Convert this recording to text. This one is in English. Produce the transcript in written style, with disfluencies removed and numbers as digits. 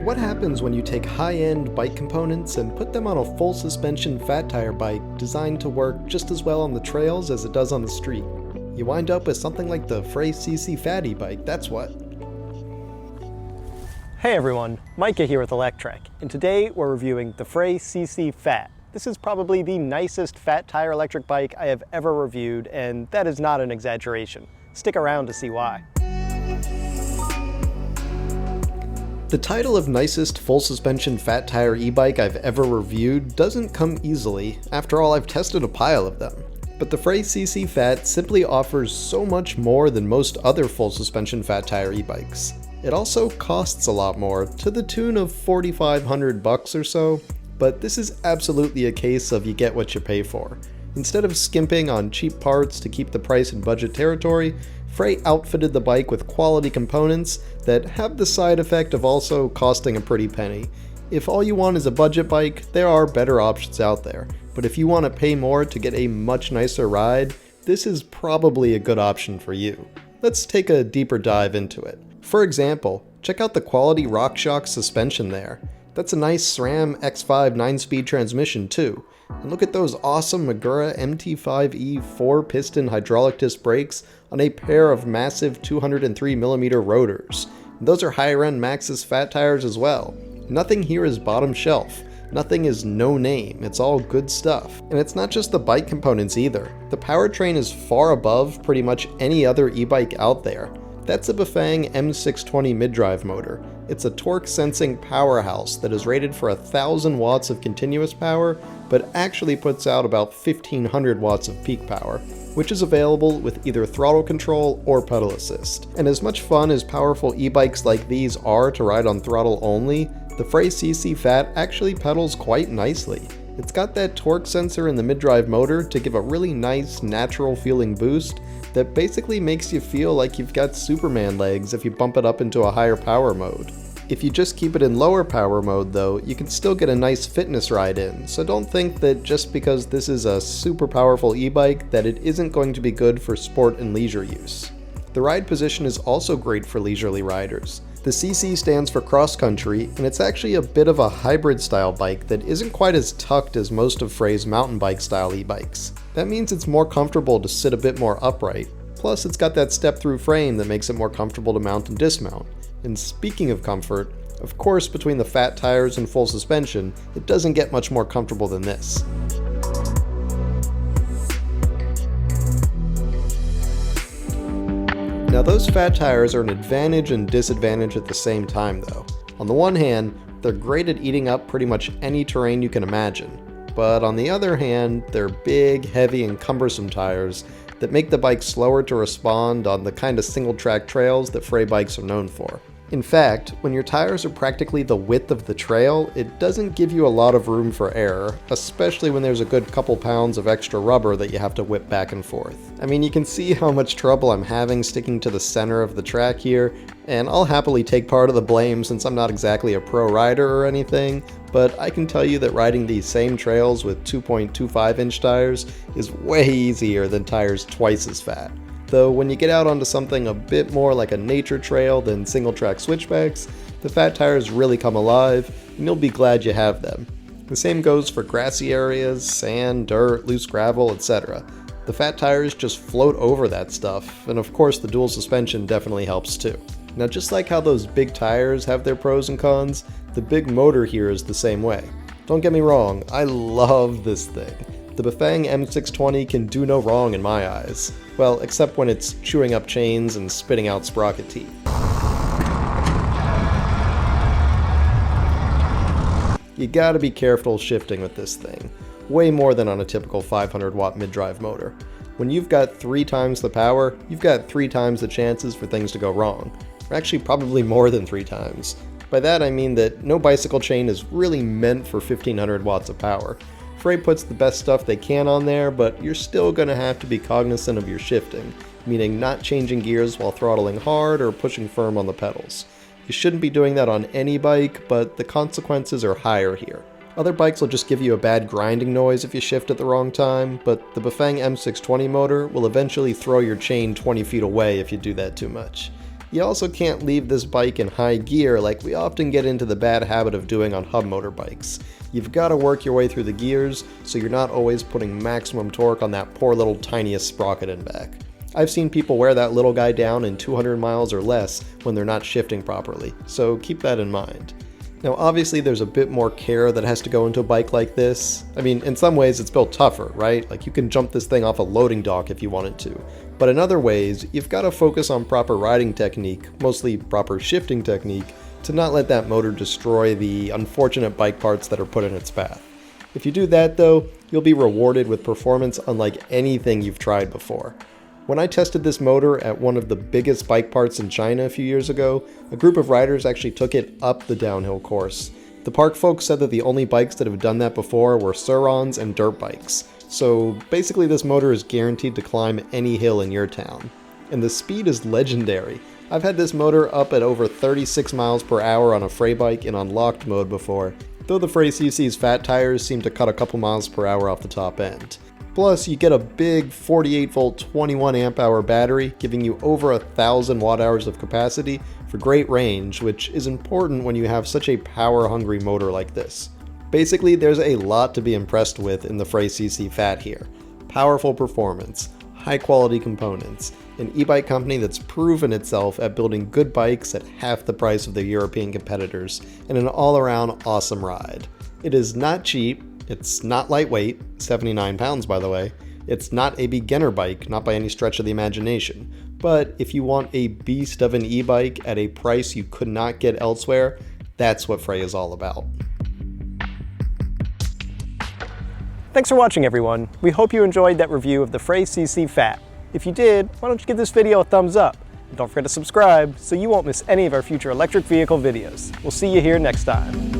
What happens when you take high-end bike components and put them on a full suspension fat tire bike designed to work just as well on the trails as it does on the street? You wind up with something like the FREY CC FAT e-bike, that's what. Hey everyone, Micah here with Electrek, and today we're reviewing the FREY CC FAT. This is probably the nicest fat tire electric bike I have ever reviewed, and that is not an exaggeration. Stick around to see why. The title of nicest full suspension fat tire e-bike I've ever reviewed doesn't come easily. After all, I've tested a pile of them. But the FREY CC FAT simply offers so much more than most other full suspension fat tire e-bikes. It also costs a lot more, to the tune of $4,500 or so, but this is absolutely a case of you get what you pay for. Instead of skimping on cheap parts to keep the price in budget territory, FREY outfitted the bike with quality components that have the side effect of also costing a pretty penny. If all you want is a budget bike, there are better options out there, but if you want to pay more to get a much nicer ride, this is probably a good option for you. Let's take a deeper dive into it. For example, check out the quality Rockshox suspension there. That's a nice SRAM X5 9-speed transmission too. And look at those awesome Magura MT5E 4-piston hydraulic disc brakes on a pair of massive 203mm rotors. And those are higher-end Maxxis fat tires as well. Nothing here is bottom shelf. Nothing is no name. It's all good stuff. And it's not just the bike components either. The powertrain is far above pretty much any other e-bike out there. That's a Bafang M620 mid-drive motor. It's a torque-sensing powerhouse that is rated for 1,000 watts of continuous power, but actually puts out about 1,500 watts of peak power, which is available with either throttle control or pedal assist. And as much fun as powerful e-bikes like these are to ride on throttle only, the FREY CC FAT actually pedals quite nicely. It's got that torque sensor in the mid-drive motor to give a really nice, natural-feeling boost that basically makes you feel like you've got Superman legs if you bump it up into a higher power mode. If you just keep it in lower power mode though, you can still get a nice fitness ride in, so don't think that just because this is a super powerful e-bike that it isn't going to be good for sport and leisure use. The ride position is also great for leisurely riders. The CC stands for cross country, and it's actually a bit of a hybrid style bike that isn't quite as tucked as most of FREY's mountain bike style e-bikes. That means it's more comfortable to sit a bit more upright, plus it's got that step-through frame that makes it more comfortable to mount and dismount. And speaking of comfort, of course between the fat tires and full suspension, it doesn't get much more comfortable than this. Now those fat tires are an advantage and disadvantage at the same time though. On the one hand, they're great at eating up pretty much any terrain you can imagine. But on the other hand, they're big, heavy, and cumbersome tires that make the bike slower to respond on the kind of single-track trails that FREY bikes are known for. In fact, when your tires are practically the width of the trail, it doesn't give you a lot of room for error, especially when there's a good couple pounds of extra rubber that you have to whip back and forth. I mean, you can see how much trouble I'm having sticking to the center of the track here, and I'll happily take part of the blame since I'm not exactly a pro rider or anything, but I can tell you that riding these same trails with 2.25-inch tires is way easier than tires twice as fat. Though when you get out onto something a bit more like a nature trail than single-track switchbacks, the fat tires really come alive, and you'll be glad you have them. The same goes for grassy areas, sand, dirt, loose gravel, etc. The fat tires just float over that stuff, and of course the dual suspension definitely helps too. Now just like how those big tires have their pros and cons, the big motor here is the same way. Don't get me wrong, I love this thing. The Bafang M620 can do no wrong in my eyes. Well, except when it's chewing up chains and spitting out sprocket teeth. You gotta be careful shifting with this thing. Way more than on a typical 500-watt mid-drive motor. When you've got 3 times the power, you've got 3 times the chances for things to go wrong. Or actually probably more than 3 times. By that I mean that no bicycle chain is really meant for 1500 watts of power. FREY puts the best stuff they can on there, but you're still going to have to be cognizant of your shifting, meaning not changing gears while throttling hard or pushing firm on the pedals. You shouldn't be doing that on any bike, but the consequences are higher here. Other bikes will just give you a bad grinding noise if you shift at the wrong time, but the Bafang M620 motor will eventually throw your chain 20 feet away if you do that too much. You also can't leave this bike in high gear like we often get into the bad habit of doing on hub motor bikes. You've got to work your way through the gears so you're not always putting maximum torque on that poor little tiniest sprocket in back. I've seen people wear that little guy down in 200 miles or less when they're not shifting properly, so keep that in mind. Now obviously there's a bit more care that has to go into a bike like this. I mean, in some ways it's built tougher, right? Like you can jump this thing off a loading dock if you wanted to. But in other ways, you've got to focus on proper riding technique, mostly proper shifting technique, to not let that motor destroy the unfortunate bike parts that are put in its path. If you do that though, you'll be rewarded with performance unlike anything you've tried before. When I tested this motor at one of the biggest bike parts in China a few years ago, a group of riders actually took it up the downhill course. The park folks said that the only bikes that have done that before were Surons and dirt bikes. So basically this motor is guaranteed to climb any hill in your town. And the speed is legendary. I've had this motor up at over 36 miles per hour on a FREY bike in unlocked mode before, though the FREY CC's fat tires seem to cut a couple miles per hour off the top end. Plus, you get a big 48 volt 21 amp hour battery, giving you over 1,000 watt hours of capacity for great range, which is important when you have such a power hungry motor like this. Basically, there's a lot to be impressed with in the FREY CC FAT here. Powerful performance, high quality components, an e-bike company that's proven itself at building good bikes at half the price of their European competitors, and an all-around awesome ride. It is not cheap, it's not lightweight, 79 pounds by the way, it's not a beginner bike, not by any stretch of the imagination, but if you want a beast of an e-bike at a price you could not get elsewhere, that's what FREY is all about. Thanks for watching everyone. We hope you enjoyed that review of the FREY CC FAT. If you did, why don't you give this video a thumbs up? And don't forget to subscribe so you won't miss any of our future electric vehicle videos. We'll see you here next time.